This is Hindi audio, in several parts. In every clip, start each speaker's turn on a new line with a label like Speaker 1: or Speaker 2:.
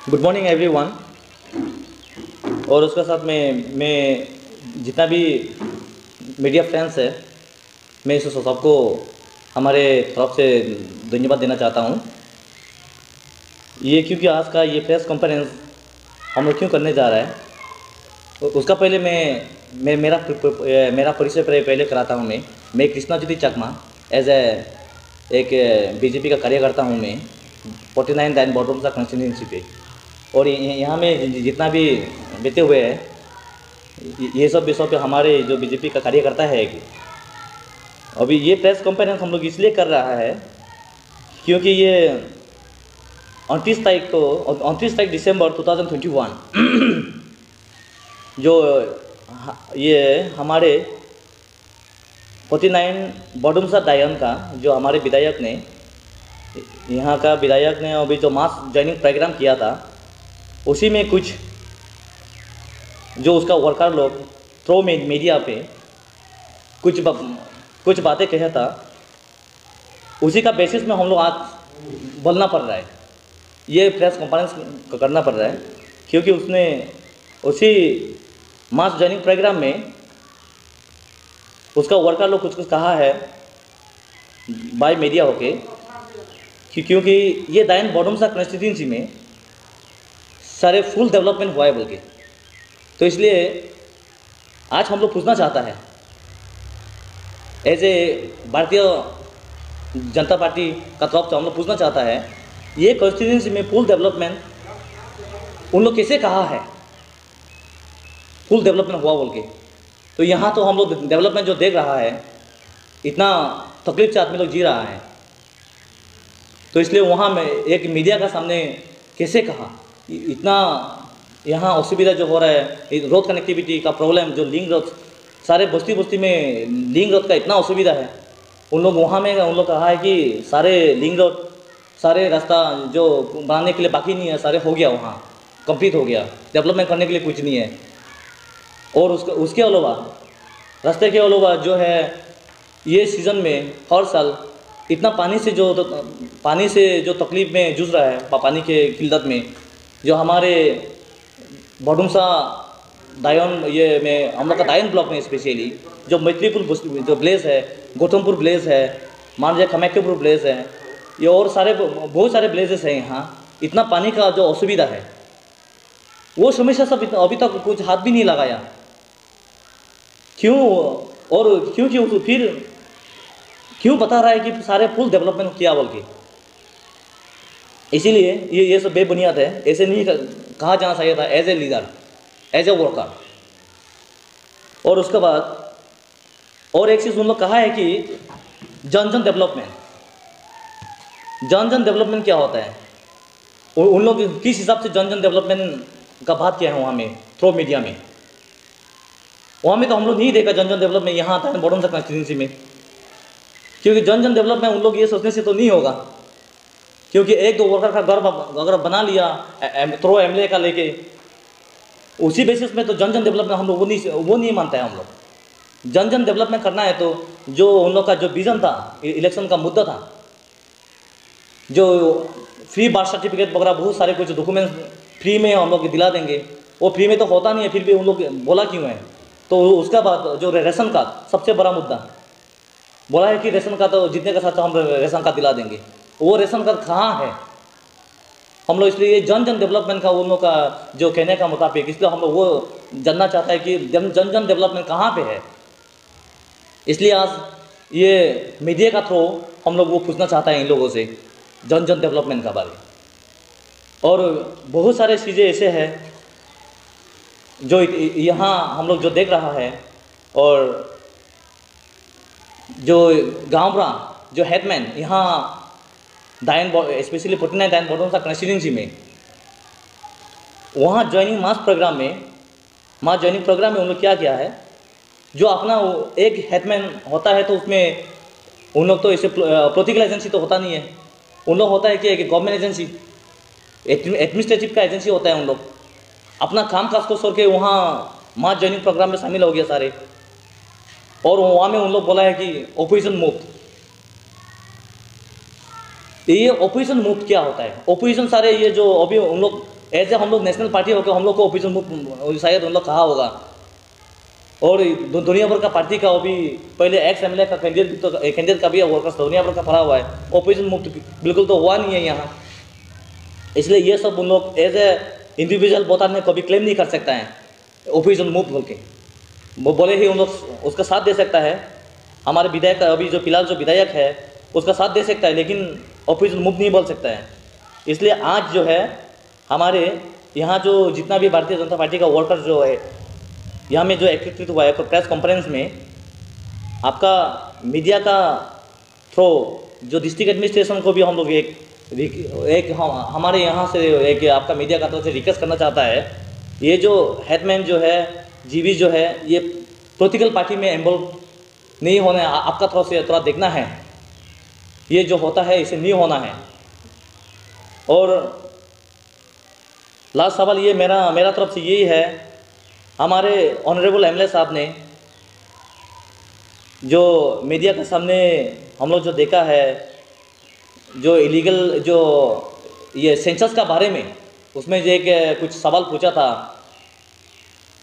Speaker 1: Good morning everyone. और उसके साथ में मैं जितना भी मीडिया फ्रेंड्स है, मैं इस सबको हमारे तरफ से धन्यवाद देना चाहता हूँ। ये क्योंकि आज का ये प्रेस कॉन्फ्रेंस हम लोग क्यों करने जा रहा है, उसका पहले मैं मेरा परिचय पहले कराता हूँ। मैं कृष्णा ज्योति चकमा एज एक बीजेपी का कार्यकर्ता हूँ। मैं 49 दैन बॉटम सा कॉन्स्टिट्यूंसी पे, और यहाँ में जितना भी बीते हुए हैं ये सब विषयों पे हमारे जो बीजेपी का कार्यकर्ता है कि अभी ये प्रेस कॉन्फ्रेंस हम लोग इसलिए कर रहा है क्योंकि ये 29 तारीख दिसंबर 2021 जो ये हमारे 49 बॉडुमसा डायन का जो हमारे विधायक ने यहाँ का विधायक ने अभी जो मास ज्वाइनिंग प्रोग्राम किया था, उसी में कुछ जो उसका वर्कर लोग थ्रो मीडिया पे कुछ बातें कहा था, उसी का बेसिस में हम लोग आज बोलना पड़ रहा है, ये प्रेस कॉन्फ्रेंस करना पड़ रहा है। क्योंकि उसने उसी मास ज्वाइनिंग प्रोग्राम में उसका वर्कर लोग कुछ कहा है बाय मीडिया होके क्योंकि ये दायन बॉडुमसा कॉन्स्टिट्यूंसी में सारे फुल डेवलपमेंट हुआ है बोल के। तो इसलिए आज हम लोग पूछना चाहता है as a Bharatiya Janata party का तरफ से हम लोग पूछना चाहता है, ये कॉन्स्टिट्यूंसी में फुल डेवलपमेंट उन लोग कैसे कहा है फुल डेवलपमेंट हुआ बोल के। तो यहाँ तो हम लोग डेवलपमेंट जो देख रहा है, इतना तकलीफ से आदमी लोग जी रहा है। तो इसलिए वहाँ में एक मीडिया का सामने कैसे कहा, इतना यहाँ असुविधा जो हो रहा है, रोड कनेक्टिविटी का प्रॉब्लम, जो लिंक रोड सारे बस्ती बस्ती में लिंक रोड का इतना असुविधा है। उन लोग वहाँ में उन लोग कहा है कि सारे लिंक रोड सारे रास्ता जो बनाने के लिए बाकी नहीं है, सारे हो गया, वहाँ कंप्लीट हो गया, डेवलपमेंट करने के लिए कुछ नहीं है। और उसके अलावा रास्ते के अलावा जो है ये सीज़न में हर साल इतना पानी से जो तकलीफ में जूझ रहा है, पानी के किल्लत में, जो हमारे बॉडुमसा दायन ये में हम लोग का दायन ब्लॉक में स्पेशली जो मैत्रीपुर जो ब्लेस है, गौतमपुर ब्लेस है, मान लीजिए खमेक्यपुर ब्लेस है, ये और सारे बहुत सारे ब्लेसेस हैं। यहाँ इतना पानी का जो असुविधा है, वो समस्या सब अभी तक कुछ हाथ भी नहीं लगाया। क्यों? और क्योंकि फिर क्यों बता रहा है कि सारे फुल डेवलपमेंट किया बोल के। इसीलिए ये सब बेबुनियाद है, ऐसे नहीं कहा जाना चाहिए था as a leader, as a worker. और उसके बाद और एक चीज़ उन लोग कहा है कि जन जन डेवलपमेंट क्या होता है, उन लोग किस हिसाब से जन जन डेवलपमेंट का बात किया है वहाँ में थ्रो मीडिया में। वहाँ में तो हम लोग नहीं देखा जन जन डेवलपमेंट यहाँ आता है बॉडुमसा कॉन्स्टिट्यूंसी में। क्योंकि जन जन डेवलपमेंट उन लोग ये सोचने से तो नहीं होगा, क्योंकि एक दो वर्कर का घर अगर बना लिया थ्रो एमएलए का लेके, उसी बेसिस में तो जन जन डेवलपमेंट हम लोग वो नहीं मानता है। हम लोग जन जन डेवलपमेंट करना है तो जो उन लोग का जो विजन था, इलेक्शन का मुद्दा था, जो फ्री बर्थ सर्टिफिकेट वगैरह बहुत सारे कुछ डॉक्यूमेंट्स फ्री में हम लोग दिला देंगे, वो फ्री में तो होता नहीं है, फिर भी उन लोग बोला क्यों है। तो उसका बाद जो रेशन कार्ड सबसे बड़ा मुद्दा बोला है कि रेशन कार्ड तो जितने का साथ हम रेशन कार्ड दिला देंगे, वो रेशन कार्ड कहाँ है हम लोग। इसलिए जन जन डेवलपमेंट का उन लोग का जो कहने का मुताबिक, इसलिए हम लोग वो जानना चाहता है कि जन जन डेवलपमेंट कहाँ पे है। इसलिए आज ये मीडिया का थ्रू हम लोग वो पूछना चाहता है इन लोगों से जन जन डेवलपमेंट का बारे। और बहुत सारे चीज़ें ऐसे हैं जो यहाँ हम लोग जो देख रहा है, और जो गाँवरा जो हेडमैन यहाँ दायन स्पेशली 49 दायन बॉडुमसा कॉन्स्टिट्यूंसी में, वहाँ ज्वाइनिंग मास प्रोग्राम में उन लोग क्या किया है, जो अपना एक हेडमैन होता है तो उसमें उन लोग तो ऐसे पोलिटिकल एजेंसी तो होता नहीं है, उन लोग होता है कि एक गवर्नमेंट एजेंसी, एडमिनिस्ट्रेटिव का एजेंसी होता है। उन लोग अपना काम काज को छोड़ के वहाँ मास ज्वाइनिंग प्रोग्राम में शामिल हो गया सारे, और वहाँ में उन लोग बोला है कि ऑपोजिशन मुफ्त। ये ऑपोजिशन मुफ्त क्या होता है? ऑपोजिशन सारे ये जो अभी उन लोग ऐसे हम लोग नेशनल पार्टी होकर हम लोग को ओपोजिशन मुक्त शायद उन लोग कहा होगा। और दुनिया भर का पार्टी का अभी पहले एक्स एमएलए का कैंडिडेट का भी वर्कर्स दुनिया भर का पड़ा हुआ है, ओपोजिशन मुक्त बिल्कुल तो हुआ नहीं है यहाँ। इसलिए ये सब उन लोग एज ए इंडिविजुअल वोटर ने कभी क्लेम नहीं कर सकता है ओपोजिशन मुक्त बोल के। वो बोले ही उन लोग उसका साथ दे सकता है, हमारे विधायक अभी जो फिलहाल जो विधायक है उसका साथ दे सकता है, लेकिन ओपोजिशन मुक्त नहीं बोल सकता है। इसलिए आज जो है हमारे यहाँ जो जितना भी भारतीय जनता पार्टी का वर्कर जो है यहाँ में जो एकत्रित हुआ है प्रेस कॉन्फ्रेंस में, आपका मीडिया का थ्रो जो डिस्ट्रिक्ट एडमिनिस्ट्रेशन को भी हम लोग एक हमारे यहाँ से एक आपका मीडिया का तरफ से रिक्वेस्ट करना चाहता है, ये जो हेडमैन जो है जीवी जो है ये पॉलिटिकल पार्टी में इन्वॉल्व नहीं होना है, आपका तरफ से थोड़ा देखना है, ये जो होता है इसे नहीं होना है। और लास्ट सवाल ये मेरा तरफ से यही है, हमारे ऑनरेबल एमएलए साहब ने जो मीडिया के सामने हम लोग जो देखा है, जो इलीगल जो ये सेंसस का बारे में उसमें जो एक कुछ सवाल पूछा था,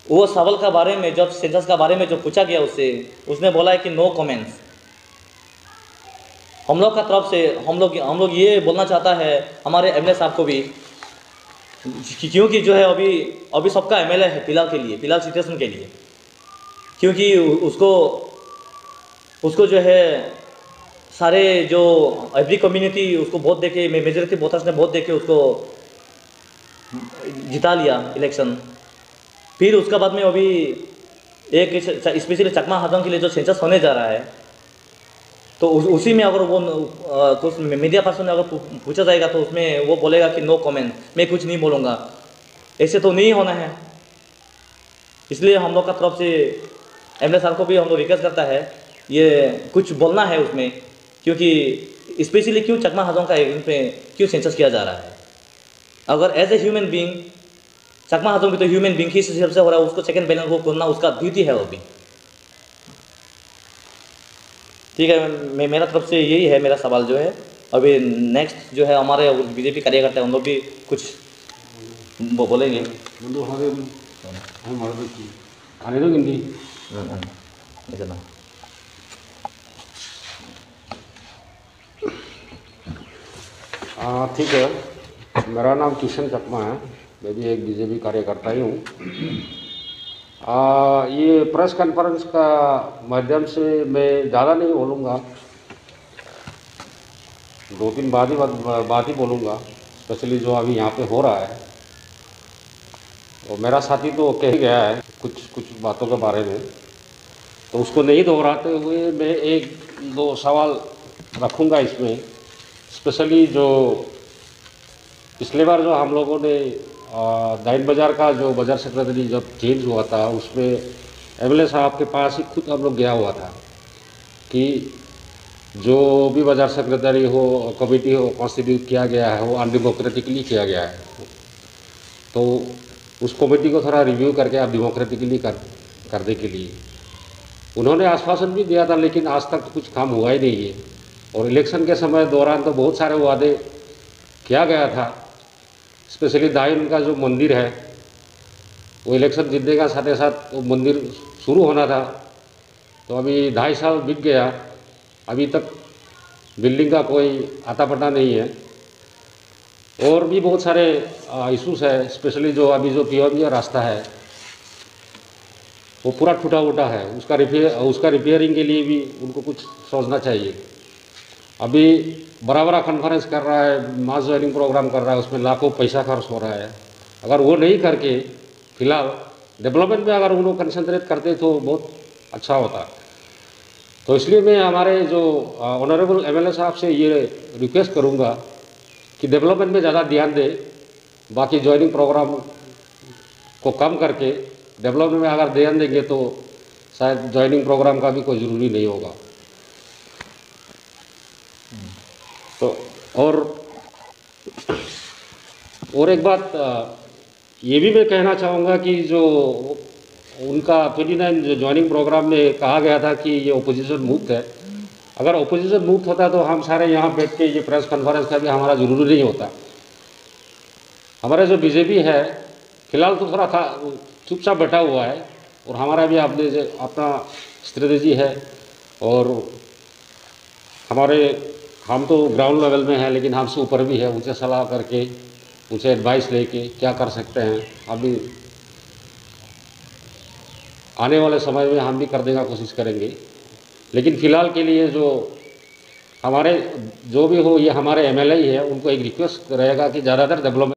Speaker 1: वो सवाल का बारे में जब सेंसस का बारे में जो पूछा गया उसने बोला है कि नो कमेंट्स। हम लोग का तरफ से हम लोग ये बोलना चाहता है हमारे एमएलए साहब को भी, क्योंकि जो है अभी सबका एमएलए है फिलहाल सिचुएशन के लिए, क्योंकि उसको जो है सारे जो एवरी कम्युनिटी उसको वोट देके मेजॉरिटी वोटर्स ने वोट देके उसको जिता लिया इलेक्शन। फिर उसका बाद में अभी एक स्पेशली चकमा हाजोंग के लिए जो सेंसस होने जा रहा है, तो उसी में अगर वो कुछ मीडिया पर्सन ने अगर पूछा जाएगा तो उसमें वो बोलेगा कि नो कमेंट, मैं कुछ नहीं बोलूँगा। ऐसे तो नहीं होना है। इसलिए हम लोग का तरफ से एमएलए साहब को भी हम लोग रिक्वेस्ट करता है, ये कुछ बोलना है उसमें, क्योंकि स्पेशली क्यों चकमा हाजोंग का इन पे क्यों सेंसस किया जा रहा है। अगर as a human being Chakma Hajong भी तो ह्यूमन बीइंग ही हिसाब से हो रहा है, उसको सेकंड बैलेंस को करना उसका ड्यूटी है वो भी। ठीक है, मेरा तरफ से यही है मेरा सवाल जो है। अभी नेक्स्ट जो है हमारे बीजेपी कार्यकर्ता हैं उन लोग भी कुछ बोलेंगे।
Speaker 2: ठीक है, मेरा नाम किशन चकमा है, मैं भी एक बीजेपी कार्यकर्ता ही हूँ। ये प्रेस कॉन्फ्रेंस का माध्यम से मैं ज़्यादा नहीं बोलूँगा, 2-3 बात ही बोलूँगा, स्पेशली जो अभी यहाँ पे हो रहा है। और मेरा साथी तो कह गया है कुछ बातों के बारे में, तो उसको नहीं दोहराते हुए मैं 1-2 सवाल रखूँगा इसमें। स्पेशली जो पिछले बार जो हम लोगों ने दाइन बाज़ार का जो बाज़ार सेक्रेटरी जब चेंज हुआ था, उसमें एमएलए साहब के पास ही खुद हम लोग गया हुआ था कि जो भी बाज़ार सेक्रेटरी हो, कमेटी हो कॉन्स्टिट्यूट किया गया है वो अनडेमोक्रेटिकली किया गया है, तो उस कमेटी को थोड़ा रिव्यू करके आप डेमोक्रेटिकली करने के लिए उन्होंने आश्वासन भी दिया था, लेकिन आज तक तो कुछ काम हुआ ही नहीं है। और इलेक्शन के समय दौरान तो बहुत सारे वादे किया गया था, स्पेशली दाइन का जो मंदिर है वो इलेक्शन जीतने का साथ ही साथ वो मंदिर शुरू होना था, तो अभी 2.5 साल बीत गया, अभी तक बिल्डिंग का कोई आता पता नहीं है। और भी बहुत सारे इश्यूज है, स्पेशली जो अभी जो पीओबी रास्ता है वो पूरा टूटा फूटा है, उसका रिपेयरिंग के लिए भी उनको कुछ सोचना चाहिए। अभी बड़ा कॉन्फ्रेंस कर रहा है, मास ज्वाइनिंग प्रोग्राम कर रहा है, उसमें लाखों पैसा खर्च हो रहा है। अगर वो नहीं करके फिलहाल डेवलपमेंट में अगर उनको कंसंट्रेट करते तो बहुत अच्छा होता। तो इसलिए मैं हमारे जो ऑनरेबल एमएलए साहब से ये रिक्वेस्ट करूँगा कि डेवलपमेंट में ज़्यादा ध्यान दें, बाकी ज्वाइनिंग प्रोग्राम को कम करके डेवलपमेंट में अगर ध्यान देंगे तो शायद ज्वाइनिंग प्रोग्राम का भी कोई ज़रूरी नहीं होगा। तो और एक बात ये भी मैं कहना चाहूँगा कि जो उनका 29 जो ज्वाइनिंग प्रोग्राम में कहा गया था कि ये ओपोजिशन मुक्त है, अगर ओपोजिशन मुक्त होता तो हम सारे यहाँ बैठ के ये प्रेस कॉन्फ्रेंस का भी हमारा ज़रूरी नहीं होता। हमारा जो बीजेपी है फिलहाल तो थोड़ा था चुपचाप बैठा हुआ है, और हमारा भी आपने जो अपना स्ट्रेटजी है, और हम तो ग्राउंड लेवल में हैं, लेकिन हमसे ऊपर भी है, उनसे सलाह करके उनसे एडवाइस लेके क्या कर सकते हैं अभी आने वाले समय में हम भी करने का कोशिश करेंगे। लेकिन फ़िलहाल के लिए जो भी हो, ये हमारे एमएलए ही है, उनको एक रिक्वेस्ट रहेगा कि ज़्यादातर डेवलपमेंट